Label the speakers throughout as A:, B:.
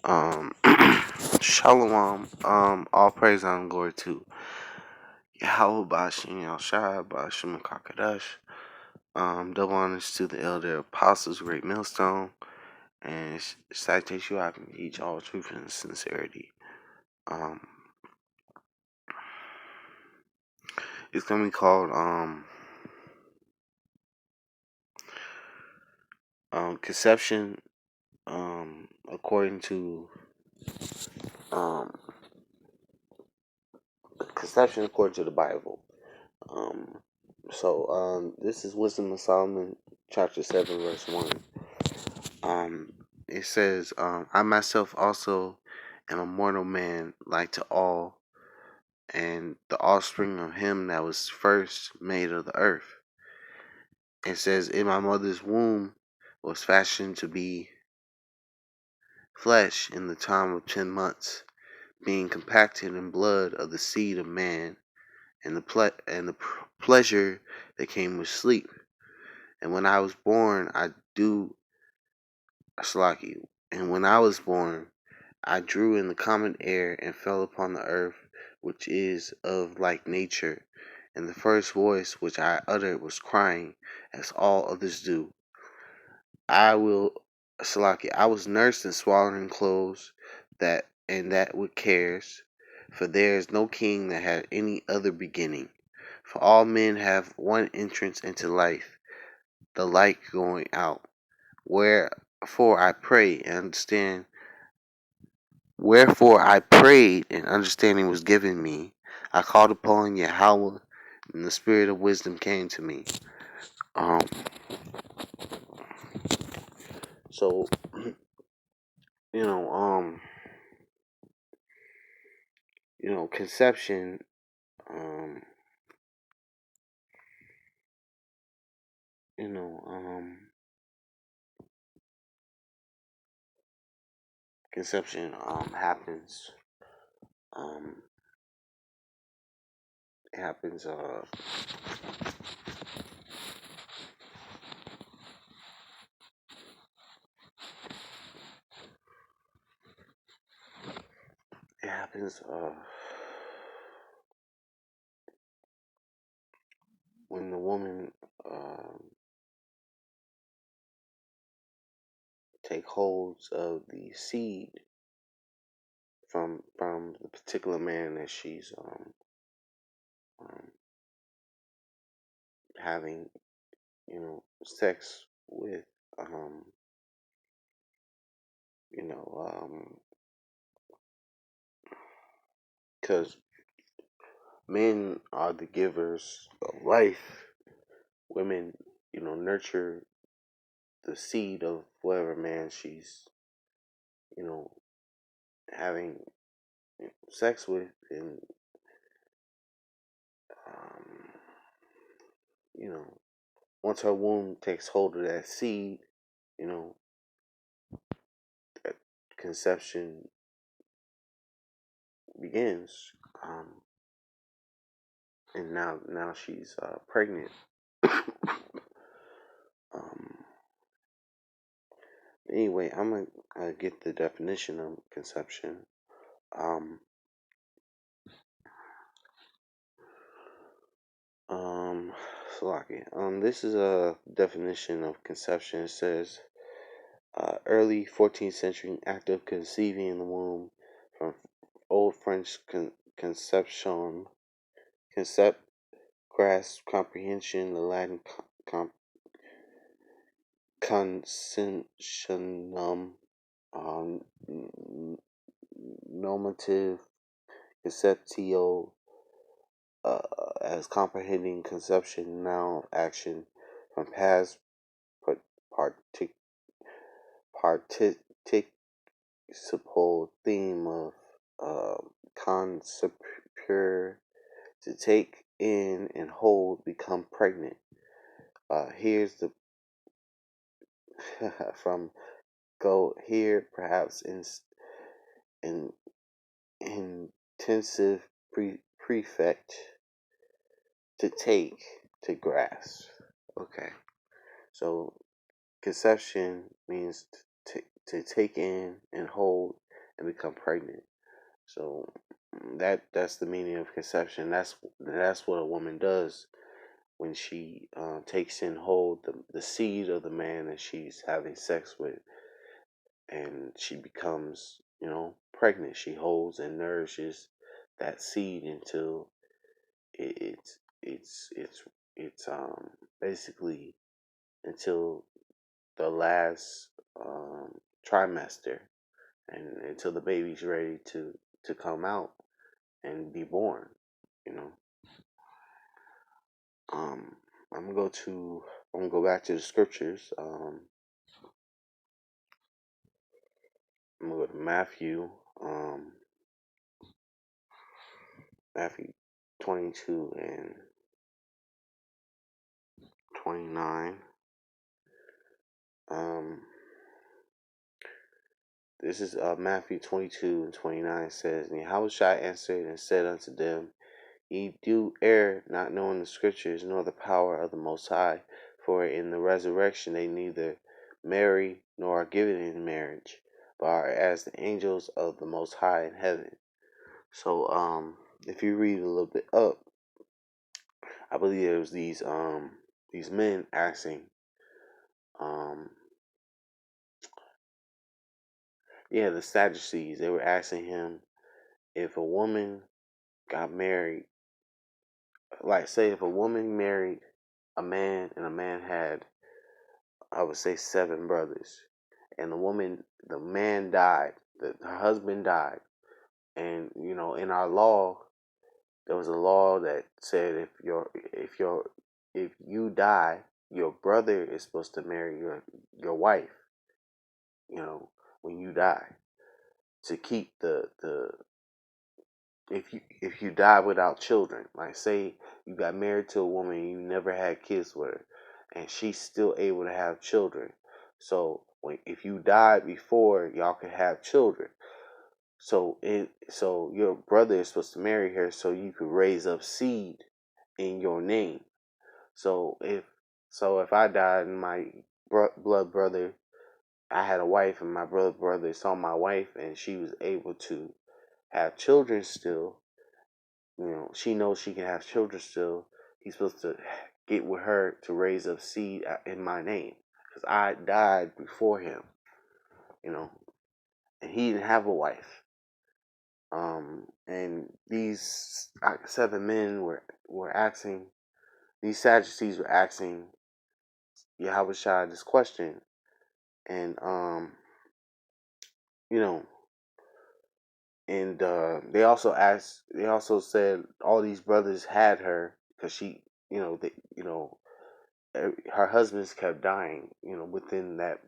A: Um, Shalom. All praise and glory to Yahweh Bashin Yahshua Bashim Kakadash. Double honors to the elder apostles, great millstone, and citation I can teach all truth and sincerity. It's gonna be called conception, according to conception according to the Bible. This is Wisdom of Solomon, chapter 7, verse 1. It says, I myself also am a mortal man like to all, and the offspring of him that was first made of the earth. It says, in my mother's womb was fashioned to be flesh in the time of 10 months, being compacted in blood of the seed of man, and the pleasure that came with sleep. And when I was born, and when I was born, I drew in the common air and fell upon the earth, which is of like nature. And the first voice which I uttered was crying, as all others do. I was nursed in swaddling clothes, that with cares, for there is no king that had any other beginning. For all men have one entrance into life, the like going out. Wherefore I pray and understand Wherefore I prayed, and understanding was given me. I called upon Yahweh, and the spirit of wisdom came to me. Um, so you know, um, conception, um, you know, um, conception happens. Um, it happens. It happens. When the woman take holds of the seed from the particular man that she's um, having sex with. um you know because men are the givers of life. Women nurture the seed of whatever man she's you know having sex with. And um you know once her womb takes hold of that seed, you know that conception begins. And now she's pregnant. um Anyway, I'm gonna get the definition of conception. Um, um, this is a definition of conception. It says, early 14th century act of conceiving in the womb, from Old French conception, concept, grasp, comprehension, the Latin consentium, normative, conceptio, uh, as comprehending conception, noun, action, from past partic- participle theme of concepere, to take in and hold, become pregnant. Here's the from go here, perhaps in intensive prefect, to take, to grasp. Okay, so conception means to take in and hold, and become pregnant. So that's the meaning of conception. That's what a woman does when she takes in hold the seed of the man that she's having sex with, and she becomes, pregnant. She holds and nourishes that seed until it, it's basically until the last trimester, and until the baby's ready to come out and be born. You know, um, I'm gonna go to I'm gonna go back to the scriptures. I'm gonna go to Matthew 22 and 29. Um, this is Matthew 22 and 29 says, and Yahushua answered and said unto them, Ye do err, not knowing the scriptures, nor the power of the Most High. For in the resurrection they neither marry nor are given in marriage, but are as the angels of the Most High in heaven. So, if you read a little bit up, I believe there was these men asking, um, the Sadducees. They were asking him if a woman got married, like say if a woman married a man and a man had, I would say, 7 brothers, and the man died, her husband died, and in our law, there was a law that said if you die, your brother is supposed to marry your wife, you know, when you die, to keep the if you die without children, like say you got married to a woman and you never had kids with her, and she's still able to have children. So if you died before y'all could have children, so your brother is supposed to marry her so you could raise up seed in your name. So if I died and my blood brother, I had a wife and my brother saw my wife and she was able to have children still, she knows she can have children still. He's supposed to get with her to raise up seed in my name, because I died before him, you know, and he didn't have a wife. And these 7 men were asking, these Sadducees were asking Yahweh this question, and you know, and they also said all these brothers had her because she, her husbands kept dying, within that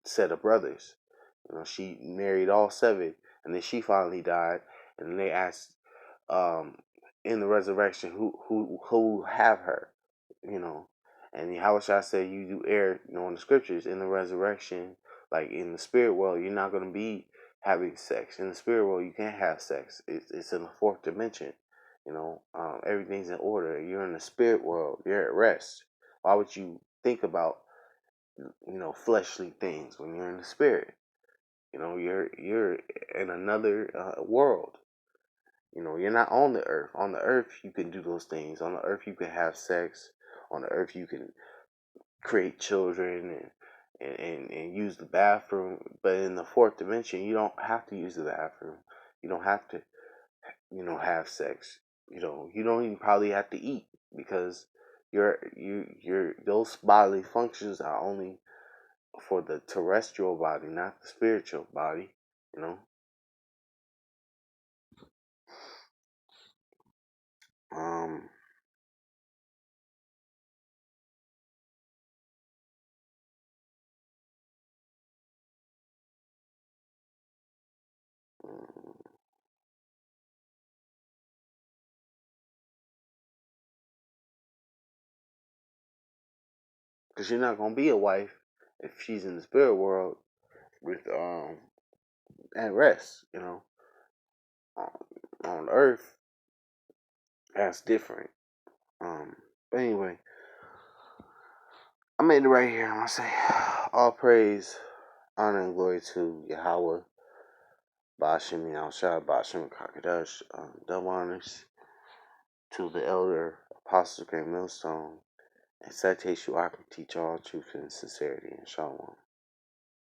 A: set of brothers. She married all 7, and then she finally died. And then they asked, um, in the resurrection, who have her, you know. And Yahushua said, you do err, in the scriptures, in the resurrection, like in the spirit world, you're not going to be having sex. In the spirit world, you can't have sex. It's in the 4th dimension. Everything's in order. You're in the spirit world. You're at rest. Why would you think about, fleshly things when you're in the spirit? You're in another world. You're not on the earth. On the earth, you can do those things. On the earth, you can have sex. On the earth, you can create children and use the bathroom. But in the 4th dimension, you don't have to use the bathroom. You don't have to, have sex. You don't even probably have to eat, because your those bodily functions are only for the terrestrial body, not the spiritual body. You know. Um. Because you're not gonna be a wife if she's in the spirit world with at rest. On, on earth, that's different. But anyway, I made it right here. I'm gonna say all praise, honor, and glory to Yahweh, Bashim Shah, Bashim Kakadash, double honors to the elder apostles, Great Millstone, and citation I can teach all truth and sincerity and shalom.